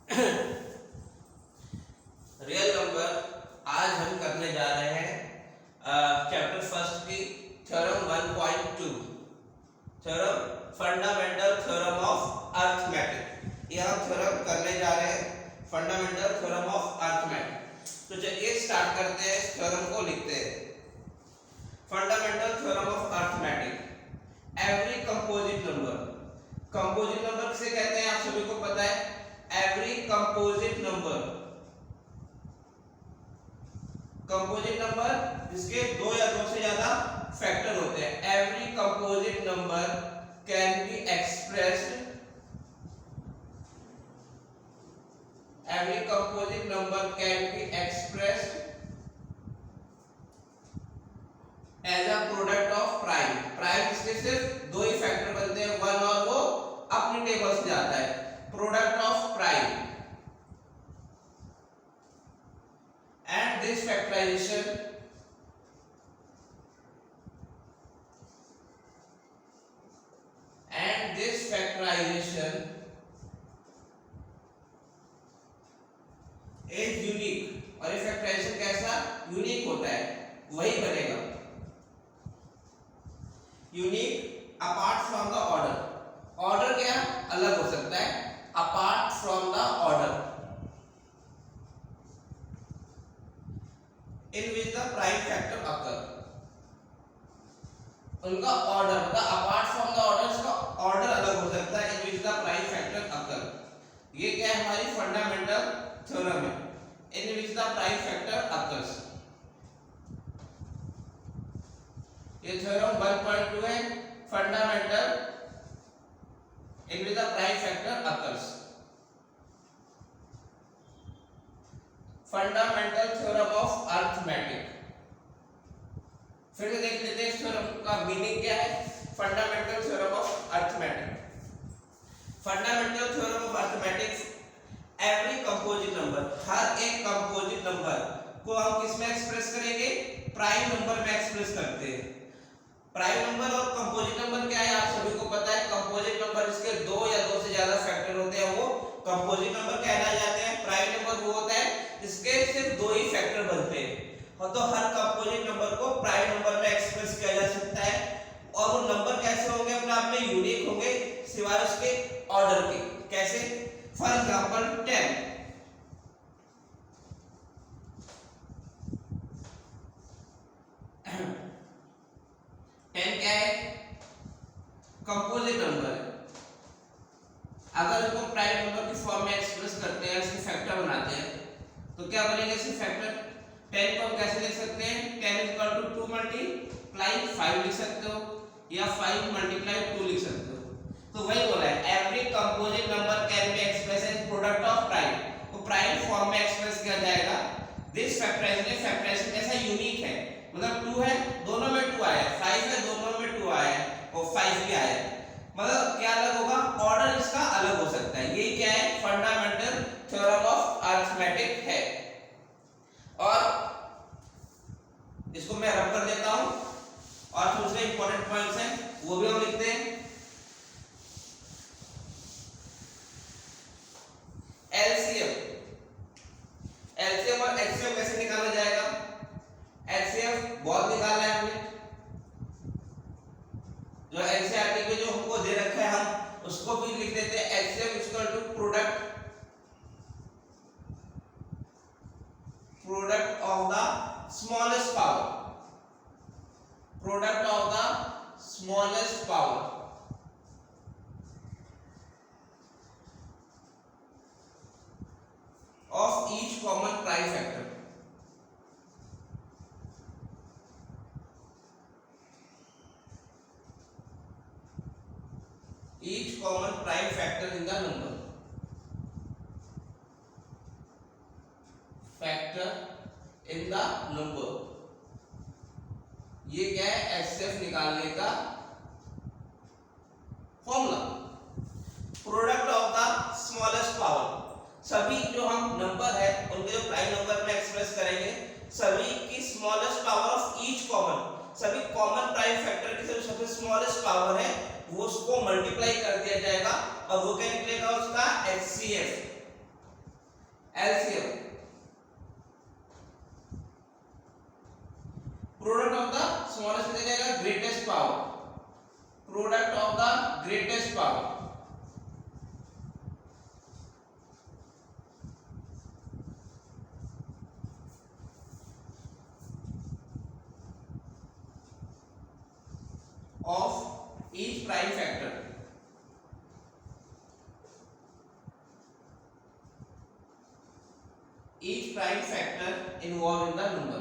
Real number आज हम करने जा रहे हैं चैप्टर फर्स्ट की theorem 1.2 theorem fundamental theorem of arithmetic. यह थ्योरम करने जा रहे हैं फंडामेंटल थ्योरम ऑफ अर्थमेटिक। तो चलिए स्टार्ट करते हैं, इस थ्योरम को लिखते हैं। Fundamental theorem of arithmetic. Every composite number, composite number किसे कहते हैं आप सभी को पता है। Every composite number, composite number जिसके दो या दो से ज्यादा फैक्टर होते हैं। Every composite number can be expressed, every composite number can be expressed as a product of prime. Prime जिसके सिर्फ दो ही फैक्टर बनते हैं, वन, और वो अपनी टेबल से जाता है। Product of prime and this factorization is unique। और ये फैक्टराइजेशन कैसा यूनिक होता है, वही बनेगा unique apart from the order. Order क्या अलग हो सकता है, apart from the order in which the prime factor occur। उनका ऑर्डर मतलब अपार्ट फ्रॉम द ऑर्डर, इसका ऑर्डर अलग हो सकता है। in which the prime factor occur, ये क्या है हमारी फंडामेंटल थ्योरम है। in which the prime factor occurs, ये थ्योरम 1.2 है। Fundamental in which the prime factor occurs, fundamental theorem of arithmetic. फिर से देख लेते हैं इस थ्योरम का मीनिंग क्या है। Fundamental theorem of arithmetic, fundamental theorem of arithmetic. Every composite number, हर एक कंपोजिट नंबर को हम किस में एक्सप्रेस करेंगे, प्राइम नंबर में एक्सप्रेस करते हैं। प्राइम नंबर और कंपोजिट नंबर क्या है आप सभी को पता है। कंपोजिट नंबर इसके दो या दो से ज्यादा फैक्टर होते हैं, वो कंपोजिट नंबर कहलाए जाते हैं। प्राइम नंबर वो होता है इसके सिर्फ दो ही फैक्टर बनते हैं। तो हर कंपोजिट नंबर को प्राइम नंबर में एक्सप्रेस किया जा सकता है, और वो नंबर कैसे होंगे, अपने आप में यूनिक होंगे सिवाय उसके ऑर्डर के। कैसे, फॉर एग्जांपल 10, 10 क्या है, कंपोजिट नंबर है। अगर इसको प्राइम नंबर की फॉर्म में एक्सप्रेस करते हैं, इसके फैक्टर बनाते हैं, तो क्या बनेगा इसके फैक्टर। 10 को हम कैसे लिख सकते हैं, 10 2 मल्टीप्लाई 5 लिख सकते हो, या 5 मल्टीप्लाई 2 लिख सकते हो। तो वही बोला है, every composite number can be express as product of prime, तो प्राइम फॉर्म में एक्सप्रेस किया जाएगा। दिस फैक्टराइजेशन, फैक्टराइजेशन कैसा यूनिक है, मतलब 2 है दोनों में 2 आया, 5 है दोनों में 2 आया, और 5 भी आया, मतलब क्या अलग होगा, ऑर्डर इसका अलग हो सकता है। ये क्या है, फंडामेंटल थ्योरम ऑफ अर्थमेटिक है। और इसको मैं रब कर देता हूं, और दूसरे इंपॉर्टेंट पॉइंट्स हैं वो भी हम लिखते हैं। एलसीएम, एलसीएम और एचसीएफ कैसे निकाला जाएगा। एलसीएफ बहुत निकाला है हमने, जो एनसीईआरटी में जो हमको दे रखा है हम उसको भी लिख देते हैं। HCF equal to product of the smallest power, product of the smallest power of each common prime factor. Each common prime factor in the number, factor in the number, ये क्या है, एचसीएफ निकालने का formula. Product of the smallest power, सभी जो हम number है उनके जो प्राइम नंबर में एक्सप्रेस करेंगे, सभी की smallest power of each common, सभी कॉमन प्राइम फैक्टर की जो सबसे स्मॉलेस्ट पावर है वो उसको मल्टीप्लाई कर दिया जाएगा, और वो क्या निकलेगा उसका HCF. LCM, product of the smallest में जाएगा greatest power, product of the greatest power, of each prime factor, each prime factor involved in the number.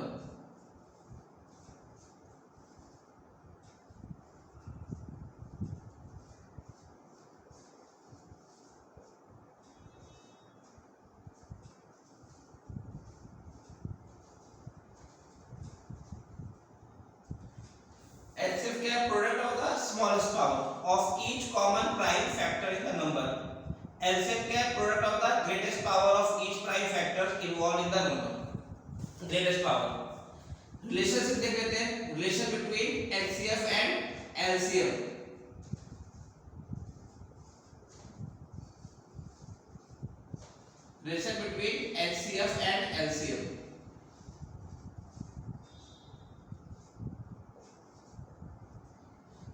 HCF क्या है? Product of the smallest power of each common prime factor in the number. LCM क्या है? Product of the greatest power of each prime factor involve in the number, greatest power. Relationship देख लेते हैं, relation between HCF and LCM। Relation between HCF and LCM,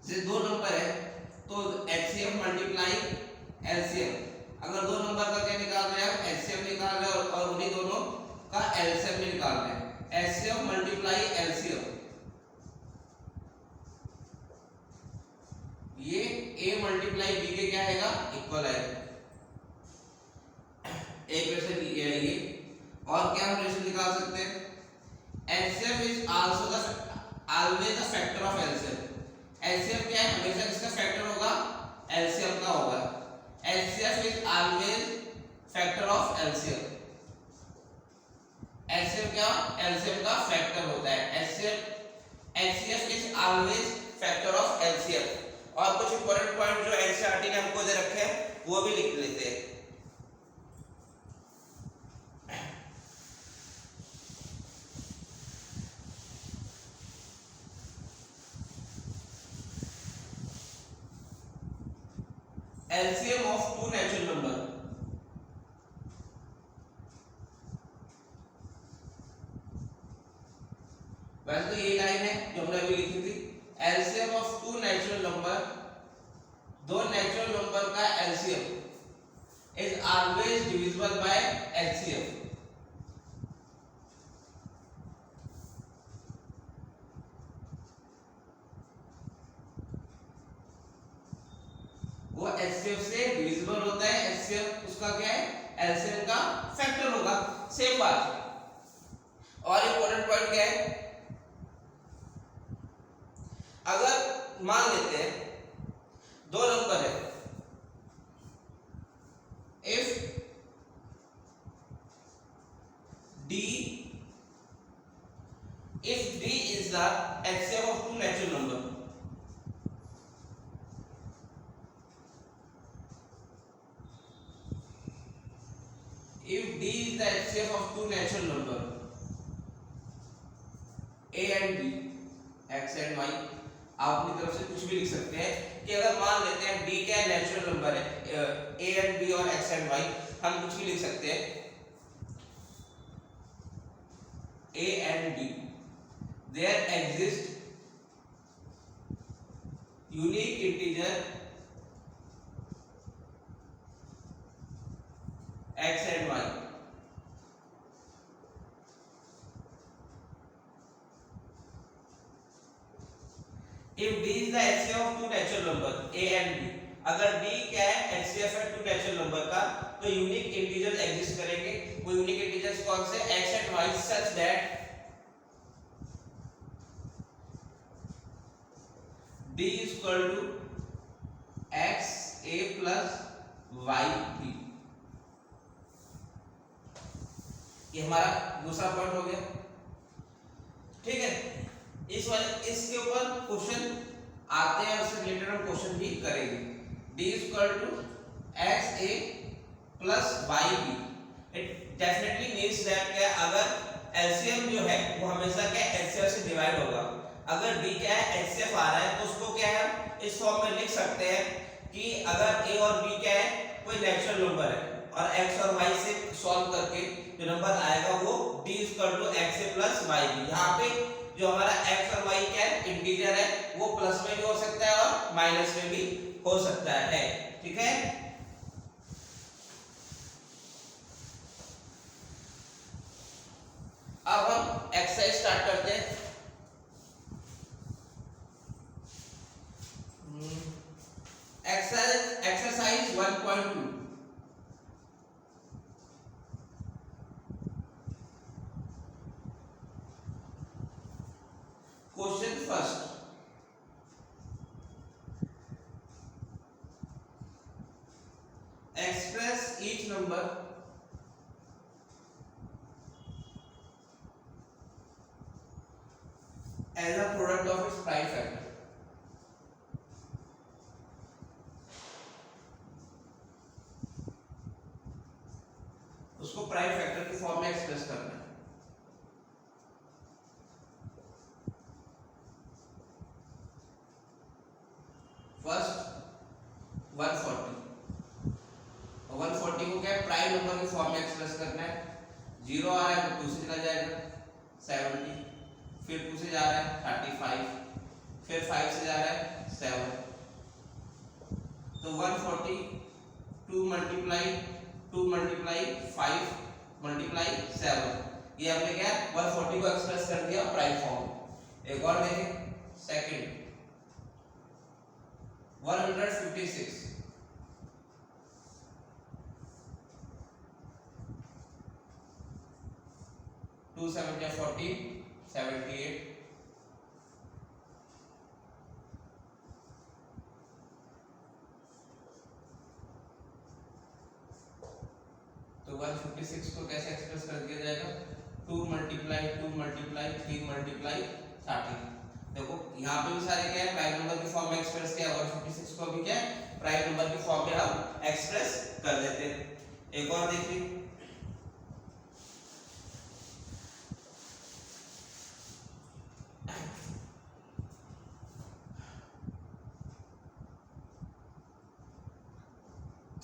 जैसे दो number है तो HCF multiply LCM, अगर दो नंबर का क्या निकाल रहे हैं HCF निकाल रहे हैं और उन्हीं दोनों का LCM भी निकाल रहे हैं, HCF मल्टीप्लाई LCM, ये A मल्टीप्लाई B के क्या आएगा? इक्वल आएगा। एक रिलेशन ये है ये, और क्या हम रिलेशन निकाल सकते हैं? HCF is also the always the factor of LCM। LCM क्या है? हमेशा किसका फैक्टर होगा? LCM का होगा। HCF is always factor of LCM। HCF क्या? LCM का फैक्टर होता है। HCF is always factor of LCM। और कुछ इंपॉर्टेंट पॉइंट जो एनसीईआरटी ने हमको दे रखे हैं वो भी लिख लेते हैं। LCM of two natural number, वैसे तो ये लाइन है जो हमने अभी लिखी थी। LCM of two natural number, दो नेचुरल नंबर का LCM is always divisible by HCF। वो HCF से डिविजिबल होता है, HCF उसका क्या है? LCM का फैक्टर होगा। सेम बात। और इंपॉर्टेंट पॉइंट क्या है? अगर मान लेते हैं दो नंबर है, if D is the HCF of two natural number, if D is the HCF of two natural number A and B, X and Y, आप अपनी तरफ से कुछ भी लिख सकते हैं कि अगर मान लेते हैं D क्या नेचुरल नंबर है, A and B और X and Y, हम कुछ भी लिख सकते हैं A and B, there exist unique integer X and Y। If D is the HCF of two natural number A and B, अगर D क्या है? HCF है टू नेचुरल नंबर का, तो यूनिक इंटीजर एग्जिस्ट करेंगे। वो यूनिक इंटीजर्स कौन से? X and Y, such that D is equal to X A plus Y B। ये हमारा दूसरा पॉइंट हो गया। ठीक है, इसके ऊपर क्वेश्चन आते हैं, उससे रिलेटेड हम क्वेश्चन भी करेंगे। D is equal to X A plus Y B, it definitely means that क्या, अगर LCM जो है वो हमेशा क्या HCF से डिवाइड होगा। अगर D क्या है? HCF आ रहा है तो उसको क्या है इस फॉर्म में लिख सकते हैं कि अगर A और B क्या है? कोई नेचुरल नंबर है और x और y से सॉल्व करके जो नंबर आएगा वो d x a plus Y B. यहाँ पे जो हमारा x और y क्या है, इंटीजर है, वो प्लस में भी हो सकता है और माइनस में भी हो सकता है। ठीक है, अब हम एक्सरसाइज स्टार्ट करते हैं। Exercise 1.2। Question first, express each number as a product of its prime factor। उसको प्राइम फैक्टर की फॉर्म में एक्सप्रेस करना है। फर्स्ट 140, 140 को क्या है, प्राइम नंबर की फॉर्म में एक्सप्रेस करना है। 0 आ रहा है तो 2 से चला जाएगा 70, फिर 2 से जा रहा है 35, फिर 5 से जा रहा है 7। तो 140 2 मल्टीप्लाई 5 मल्टीप्लाई 7, ये हमने क्या 140 को एक्सप्रेस कर दिया प्राइम फॉर्म। एक और देखें, सेकंड 156, 2 7 14 78, तो 156 को कैसे एक्सप्रेस कर दिया जाएगा, 2 मल्टीप्लाई 3 मल्टीप्लाई 30। देखो यहाँ पे भी सारे क्या है, प्राइम नंबर की फॉर्म में एक्सप्रेस किया, 156 को भी क्या है प्राइम नंबर की फॉर्म में हम एक्सप्रेस कर देते हैं। एक और देखिए,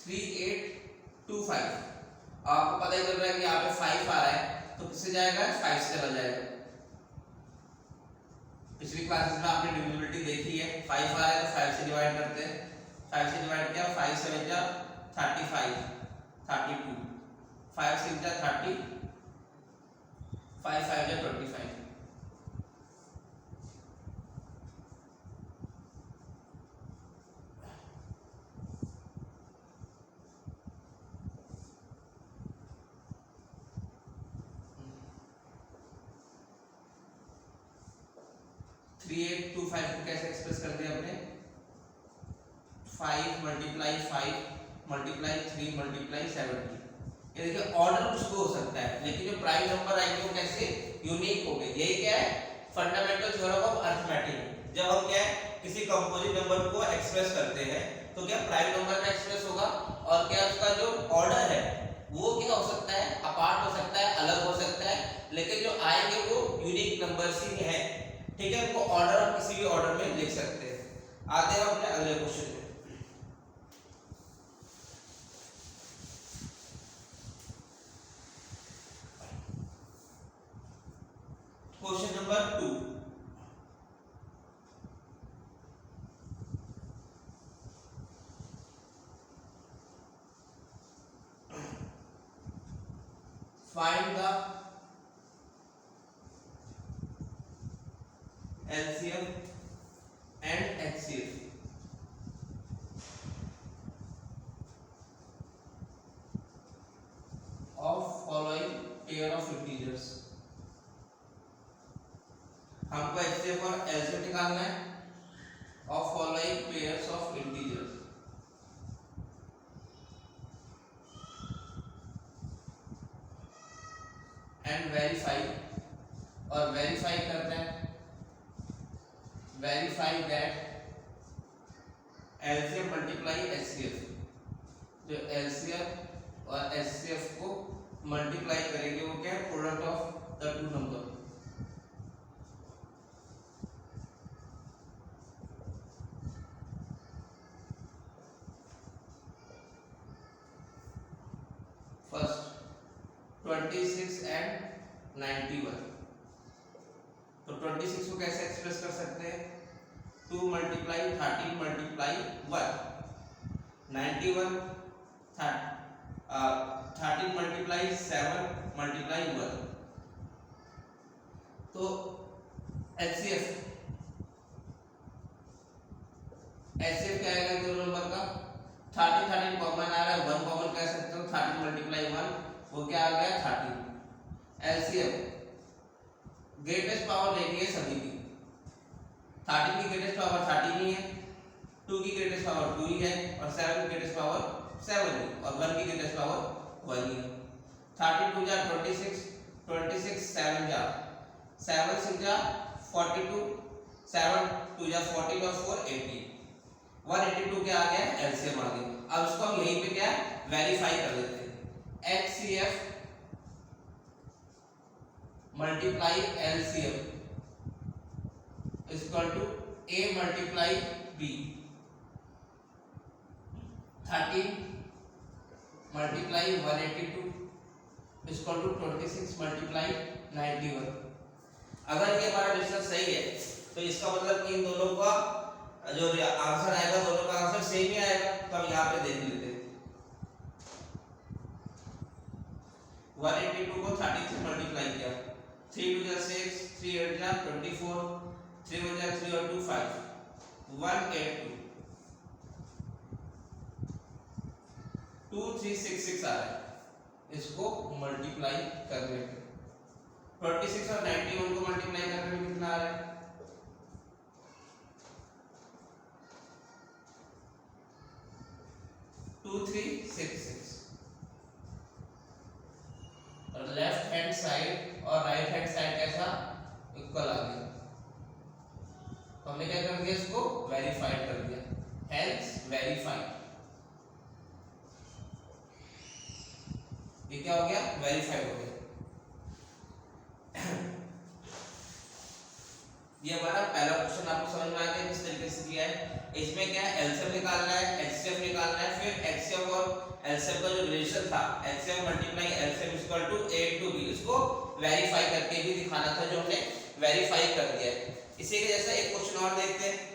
थ्री एट 2 5। आपको पता ही चल रहा है कि यहाँ पे 5 आ रहा है तो किससे जाएगा, 5 से चला जाएगा। पिछली क्लासेस में आपने डिविजिबिलिटी देखी है, 5 आ रहा है तो 5 से डिवाइड करते हैं। 5 से डिवाइड किया, 5 7 जा 35 32, 5 6 जा 30, 5 5 जा 25। 3825 को कैसे एक्सप्रेस कर दिया हमने, 5 मल्टीप्लाई 5 मल्टीप्लाई 3 मल्टीप्लाई 70। ये देखिए ऑर्डर कुछ तो हो सकता है, लेकिन जो प्राइम नंबर आएंगे वो कैसे यूनिक होंगे। यही क्या है फंडामेंटल थ्योरम ऑफ अरिथमेटिक। जब हम क्या है किसी कंपोजिट नंबर को एक्सप्रेस करते हैं तो क्या प्राइम नंबर में एक्सप्रेस होगा, और क्या उसका जो ऑर्डर है वो क्या हो सकता है, अपार्ट हो सकता है, अलग हो सकता है, लेकिन जो आएंगे वो यूनिक नंबर्स ही हैं। ठीक है, उनको ऑर्डर हम किसी भी ऑर्डर में लिख सकते हैं। आते हैं अपने अगले क्वेश्चन में। Question number 2, find the LCM and HCF of following pair of integers। हमको HCF और LCM निकालना है of following pairs of integers। And verify, और वेरीफाई करते हैं, verify that LCM multiply HCF। जो LCM और HCF को मल्टीप्लाई करेंगे वो क्या है, product of the two number. First 26 and 91। तो 26 को कैसे एक्सप्रेस कर सकते हैं? 2 मल्टीप्लाई 13 मल्टीप्लाई 1, 91 13 मल्टीप्लाई 7 मल्टीप्लाई 1। तो HCF क्या आएगा दो नंबर का? 13 13 कॉमन आ रहा है, 1 कॉमन कह सकते हो, 13 मल्टीप्लाई 1 वो क्या आ गया 13। एलसीएम ग्रेटेस्ट पावर लेनी है सभी की। 13 की ग्रेटेस्ट पावर 13 ही है, 2 की ग्रेटेस्ट पावर 2 ही है, और 7 की ग्रेटेस्ट पावर 7 ही, और 1 की ग्रेटेस्ट पावर 1 ही है। 13 2 जा 26, 26 7 जा 7 6 जा 42, 7 2 जा 14 और 4 80, 182 क्या आ गया? एलसीएम आ गया। अब इसको हम यहीं पे क्या वेरीफाई कर लेते हैं। HCF multiply LCM is equal to A multiply B। 13 multiply 182 is equal to 26 multiply 91। अगर ये हमारा डिस्टेंस सही है तो इसका मतलब कि इन दोनों का जो आंसर आएगा, दोनों का आंसर सेम ही आएगा। तो हम यहाँ पे देख लेते हैं। 182 को 30 से मल्टीप्लाई किया, 3 2 जा 6, 3 8 जा 24, 3 1 जा 3 और 2 5, 182 2366 आ रहा है। इसको मल्टीप्लाई करने पे 26 और 91 को मल्टीप्लाई करने में कितना आ रहा है? 2366। और लेफ्ट हैंड साइड और राइट हैंड साइड कैसा इक्वल आ गया। तो हमने क्या कर दिया? इसको वेरीफाइड कर दिया, हेंस वेरीफाइड। ये क्या हो गया? वेरीफाइड हो गया। ये हमारा पहला क्वेश्चन आपको समझ में आ गया किस तरीके से किया है। इसमें क्या है? एलसीएम निकालना है, एचसीएफ निकालना है, फिर एचसीएफ और एलसीएम का जो रिलेशन था HCF multiply LCM equal to A to B, इसको वेरीफाई करके भी दिखाना था, जो हमने वेरीफाई कर दिया है। इसी के जैसा एक क्वेश्चन और देखते हैं।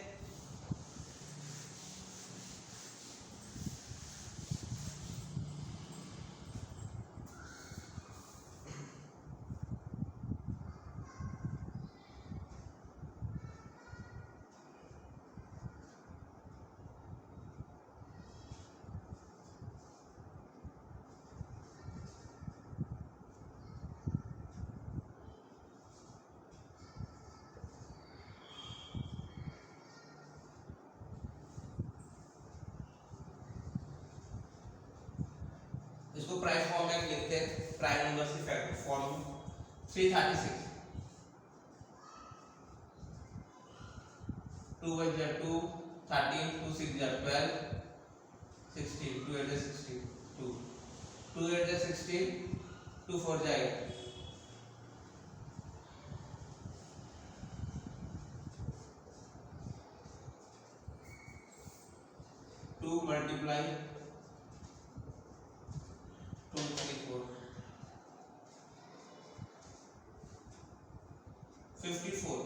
इसको प्राइम फॉर्म में लिखते हैं, प्राइम नंबर्स की फैक्टर फॉर्म में। 336 2 1 जा 2, 13 2 6 जा 12, 16 2 8 जा 16 2, 2 8 जा 16, 2 4 जा 8, 2 मल्टीप्लाई 2 3 4 54।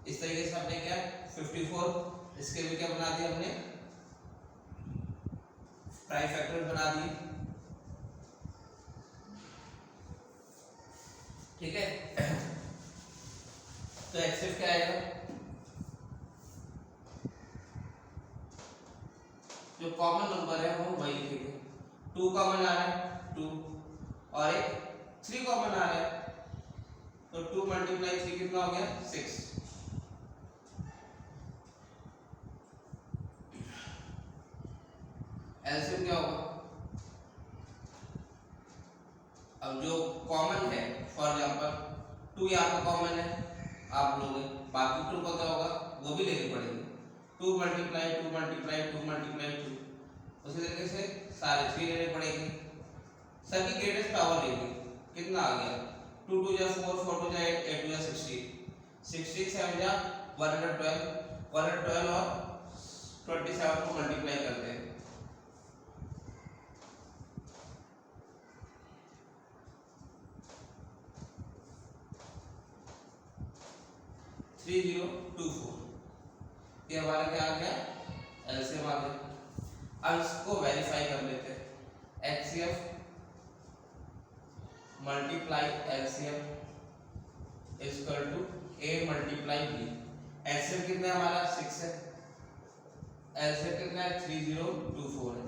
इस तरीके से हमने क्या 54, इसके भी क्या बना दिया हमने? प्राइम फैक्टर बना दिए। ठीक है। तो एक्सेप्ट क्या आएगा? जो कॉमन नंबर है वो वही लिखेंगे। 2 कॉमन आ रहा है 2, और एक 3 कॉमन आ रहा है, तो 2 मल्टीप्लाई 3 कितना हो गया? 6। एलसीएम क्या होगा? अब जो कॉमन है, फॉर एग्जांपल 2 यहाँ पर कॉमन है, आप लोग बाकी 2 का क्या होगा वो भी लेने पड़ेंगे। 2 मल्टीप्लाई 2 मल्टीप्लाई 2 मल्टीप्लाई 2, उसी तरीके से सारे 3 लेने पड़ेंगे, सभी ग्रेटेस्ट पावर लेंगे। कितना आ गया? 2 2 जा 4, 4 2 जा 8, 8 2 जा 16, 16 7 जा 112, 112 और 7 को मल्टीप्लाई करते हैं। 3024 ये हमारा क्या आ गया, एलसीएम आ गया। अब इसको वेरीफाई कर लेते हैं। HCF multiply LCM is equal to A multiply B. LCM कितना है हमारा 6 है, एलसीएम कितना है 3024 है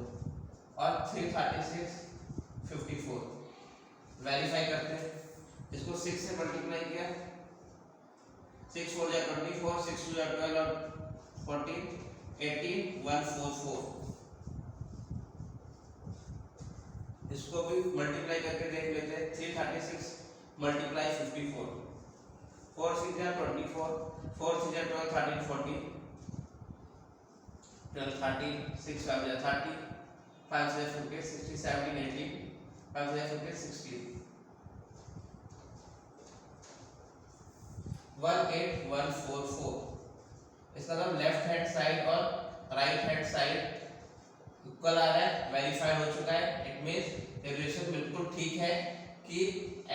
और 33654। वेरीफाई करते हैं। इसको 6 से मल्टीप्लाई किया, 6 4 जा 24, 6 2 जा 12 और 14, 18 144। इसको भी मल्टीप्लाई करके देख लेते हैं। 336 मल्टीप्लाई 54, 4 6 जा 24, 4 6 जा 12 13 14, 12 13 6 5 जा 30, 5 से 50 60 17 18, 5 से 50 16, 18144। इसका मतलब लेफ्ट हैंड साइड और राइट हैंड साइड इक्वल आ रहा है, वेरीफाइड हो चुका है। इट मींस रिलेशन बिल्कुल ठीक है कि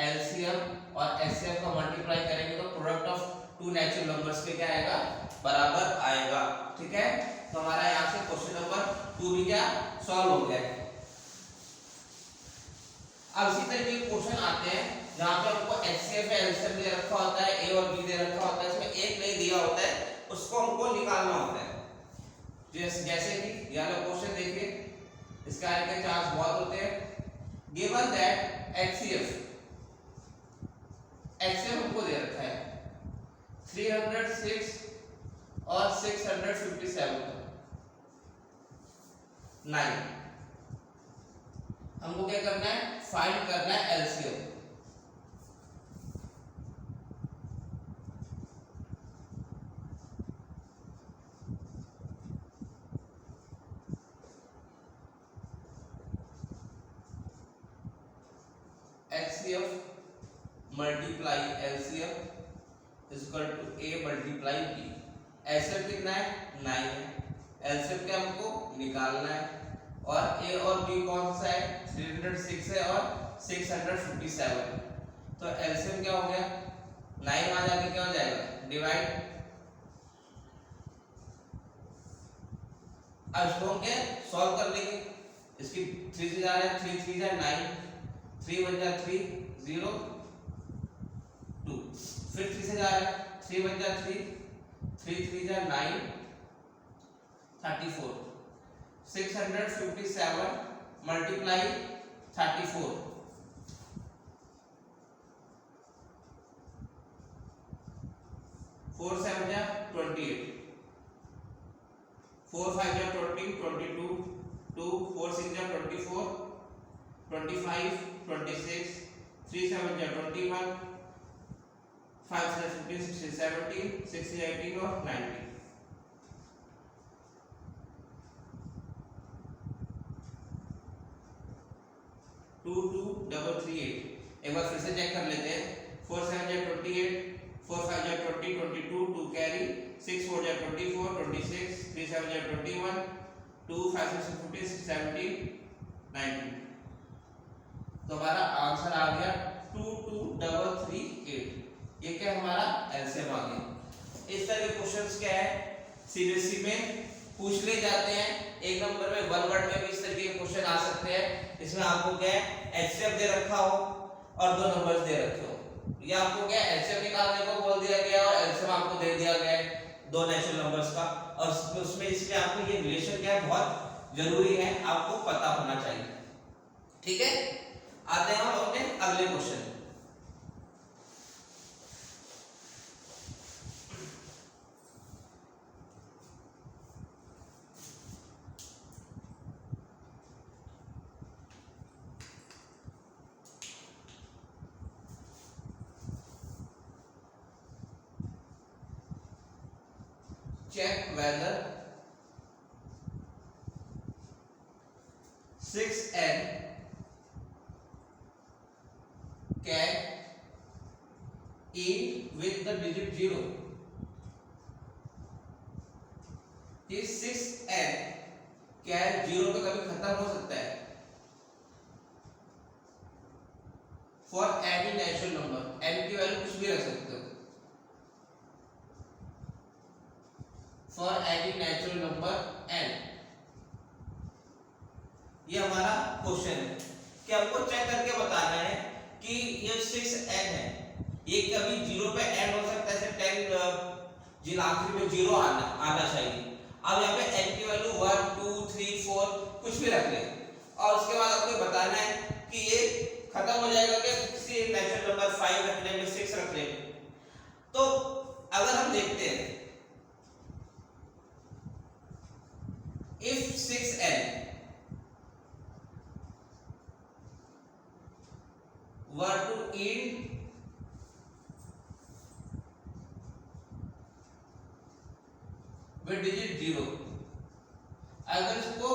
एलसीएम और एचसीएफ का मल्टीप्लाई करेंगे तो product of two natural numbers के क्या आएगा, बराबर आएगा। ठीक है, तो हमारा यहाँ से क्वेश्चन नंबर 2 भी क्या सॉल्व हो गया है। अब इसी तरीके के क्वेश्चन आते हैं जहां पे हमको एचसीएफ या एलसीएम दे रखा होता है, ए और बी दे रखा होता है, इसमें एक नहीं दिया होता है, उसको हमको निकालना होता है। जैसे कि यहाँ क्वेश्चन देखिए, इसका आने के चांस बहुत होते हैं। गिवन दैट एचसीएफ हमको दे रखा है 306 और 657 9। हमको क्या करना है, फाइंड करना है LCM. HCF multiply LCM is equal to A multiply B। HCF कितना है 9 है, LCM क्या हमको निकालना है, और A और B कौन सा है 306 है और 657। तो LCM क्या हो गया 9 वहां जाके क्या हो जाएगा डिवाइड। अब इसको हम क्या सॉल्व कर लेंगे। इसकी 3 से जा रहा है, 3 3 जा 9, 3 1 जा 3 0 2, फिर 3 से जा रहा है, 3 1 जा 3, 3 3 जा 9 34, 657 मल्टीप्लाई 34, 4 7 जा 28, 4 5 जा 20 22, 2 4 6 जा 24 25 26, 3 7 जा 21, 5 7 15 16 17, 16 18 और 19। 2 2 डबल 3 8। एक बार फिर से चेक कर लेते हैं। 4 7 जा 28, 4 5 जा 20 22, 2 कैरी, 6 4 जा 24 26, 3 7 जा 21, 2 5 6 15 17 19। तो हमारा आंसर आ गया 22338। ये क्या हमारा एलसीएम आ गया। इस तरह के क्वेश्चंस क्या है सीबीएसई में पूछ ले जाते हैं। एक नंबर में 1 वर्ड में भी इस तरह के क्वेश्चन आ सकते हैं। इसमें आपको क्या है एचसीएफ दे रखा हो और 2 नंबर्स दे रखे हो, या आपको क्या एचसीएफ निकालने को बोल दिया गया और एलसीएम आपको दे दिया गया है 2 नेचुरल नंबर्स का, और उसमें इसलिए आपको ये रिलेशन क्या है बहुत जरूरी है, आपको पता होना चाहिए। ठीक है, आते हैं हम अपने अगले question. Check whether 6n can end with the digit 0. इस 6n क्या है, 0 पे कभी खत्म हो सकता है। For any natural number, n की वैल्यू कुछ भी रख सकते हो। For any natural number n, ये हमारा क्वेश्चन है कि हमको चेक करके बताना है कि ये 6n है, ये कभी 0 पे एंड हो सकता है, जैसे 10 जिन आखिरी में 0 आना चाहिए। अब यहाँ पे n की वैल्यू 1 2 3 4 कुछ भी रख ले, और उसके बाद आपको बताना है कि ये खत्म हो जाएगा कि किसी नेचुरल नंबर 5 रखने में, 6 रखने में। तो अगर हम देखते हैं, if 6n were to end with digit 0, अगर इसको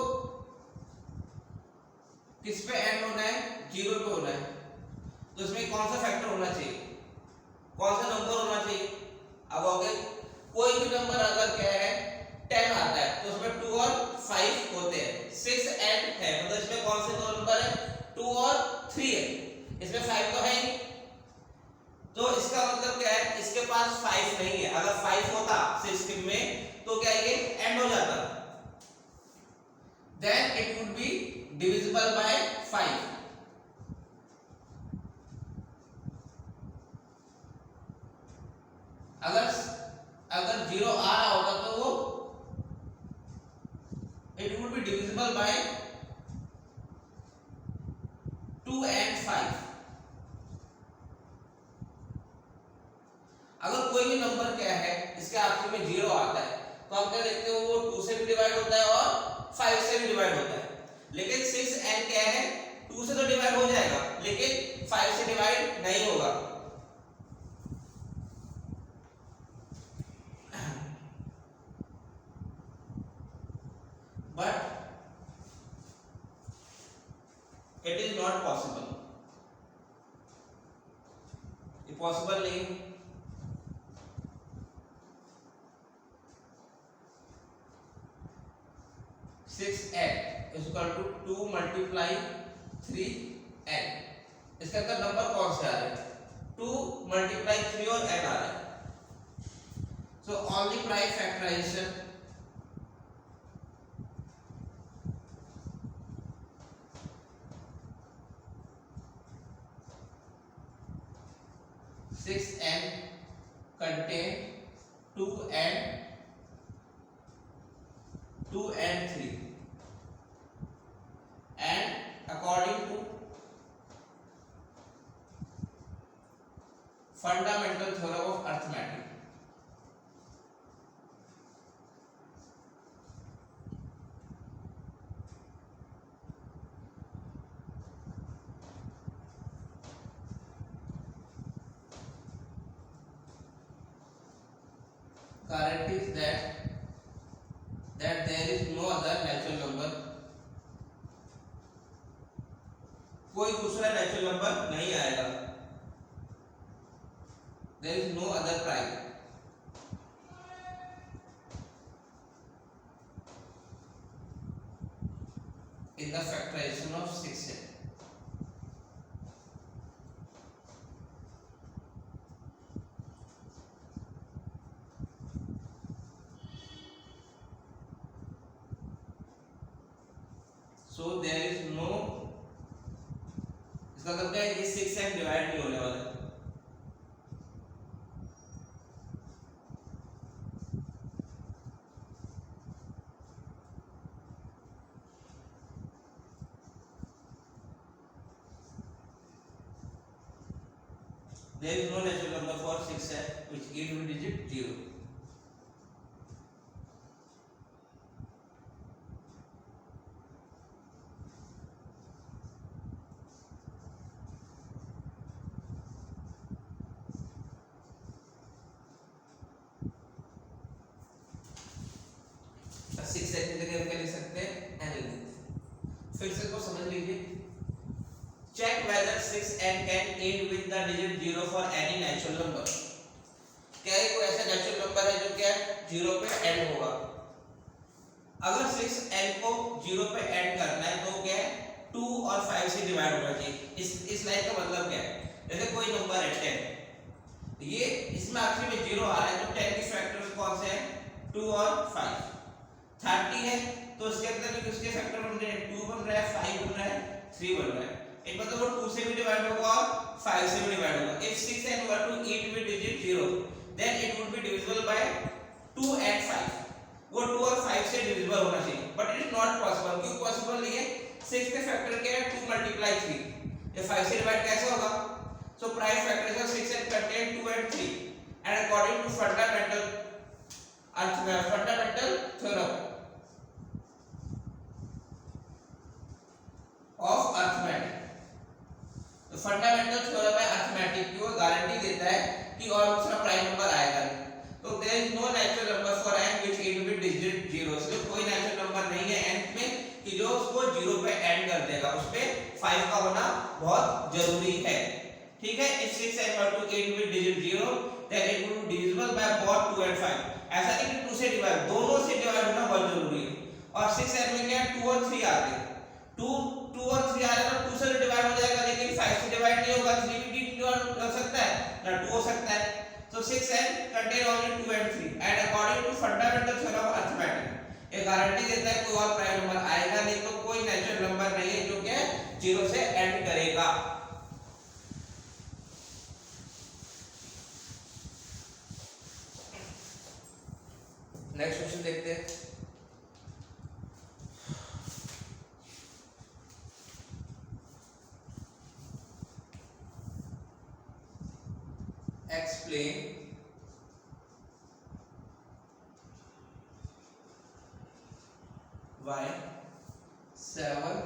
किस पे एंड होना है, 0 पे होना है, तो इसमें कौन सा फैक्टर होना चाहिए, कौन सा नंबर होना चाहिए। अब अगर कोई भी नंबर अगर क्या है 10 आता है तो उसमें 2 और 5 होते हैं, 6 एंड है, मतलब इसमें कौन से दो नंबर है, 2 और 3 है, इसमें 5 तो है ही। तो इसका मतलब क्या है, इसके पास 5 नहीं है। अगर 5 होता 6 में तो क्या ये एंड हो जाता, then it would be divisible by 5। अगर 0 आ रहा होगा तो वो it would be divisible by 2 and 5। अगर कोई भी नंबर क्या है इसके आखिर में 0 आता है तो हम क्या देखते हो, वो 2 से भी डिवाइड होता है और 5 से भी डिवाइड होता है। लेकिन 6n क्या है, 2 से तो डिवाइड हो जाएगा लेकिन 5 से डिवाइड नहीं होगा। But it is not possible, ये पॉसिबल नहीं। 6n is equal to 2 multiply 3n, इसके अंदर नंबर कौन से आ रहे हैं, 2 multiply 3 और n आ रहे हैं। So only prime factorization, n contain 2 and 3, and according to fundamental theorem of arithmetic, guarantees that there is no other natural number, कोई दूसरा नेचुरल नंबर नहीं आएगा, there is no other prime in the factorization of 6n। So there is no, इसका मतलब क्या है, ये 6n divide नहीं होने वाला है। There is no natural number for 6n which end with digit 0। फिर से को समझ लीजिए, check whether 6n can end with the digit 0 for any natural number। क्या है, कोई ऐसा नेचुरल नंबर है जो क्या 0 पे एंड होगा। अगर 6n को 0 पे ऐड करना है तो क्या है 2 और 5 से डिवाइड होना चाहिए। इस लाइन का मतलब क्या है, जैसे कोई नंबर है 10, ये इसमें आखिर में 0 आ रहा है तो 10 के फैक्टर्स कौन से हैं 2 और 5। 30 है तो उसके अंदर भी किसके फैक्टर बन रहे हैं 2 बन रहा है 5 बन रहा है 3 बन रहा है। एक मतलब वो 2 से भी डिवाइड होगा और 5 से भी डिवाइड होगा। If 6n were to eat with digit 0 then it would be divisible by 2 and 5। वो 2 और 5 से डिविजिबल होना चाहिए but it is not possible. क्यों पॉसिबल नहीं है, 6 के फैक्टर क्या है 2 मल्टीप्लाई 3, ये 5 से डिवाइड कैसे होगा। So prime factors of 6 and contain 2 and 3 and according to fundamental theorem of arithmetic, तो फंडामेंटल थ्योरम है अरिथमेटिक की, वो गारंटी देता है कि और दूसरा प्राइम नंबर आएगा नहीं। तो there is no natural number for n which end with digit 0। इसलिए कोई नेचुरल नंबर नहीं है n में कि जो उसको 0 पे एंड कर देगा, उस पे 5 का होना बहुत जरूरी है। ठीक है, if 6n were to end with digit 0 then it would be divisible by both 2 and 5। ऐसा नहीं कि 2 से डिवाइड, दोनों से डिवाइड होना बहुत जरूरी है। और 6n में क्या है 2 और 3 आते हैं, 2 और 3 आ रहा है तो 2 से डिवाइड हो जाएगा, लेकिन 5 से डिवाइड नहीं होगा। 3 भी डिवाइड हो सकता है ना 2 हो सकता है। So 6n contain only 2 and 3 and according to fundamental theorem of arithmetic, ये गारंटी देता है कोई और प्राइम नंबर आएगा नहीं, तो कोई नेचुरल नंबर नहीं है जो कि 0 से एंड करेगा। नेक्स्ट क्वेश्चन देखते हैं। Explain why 7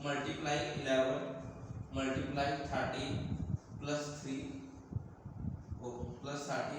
multiply 11 multiply 13 plus 3 plus 13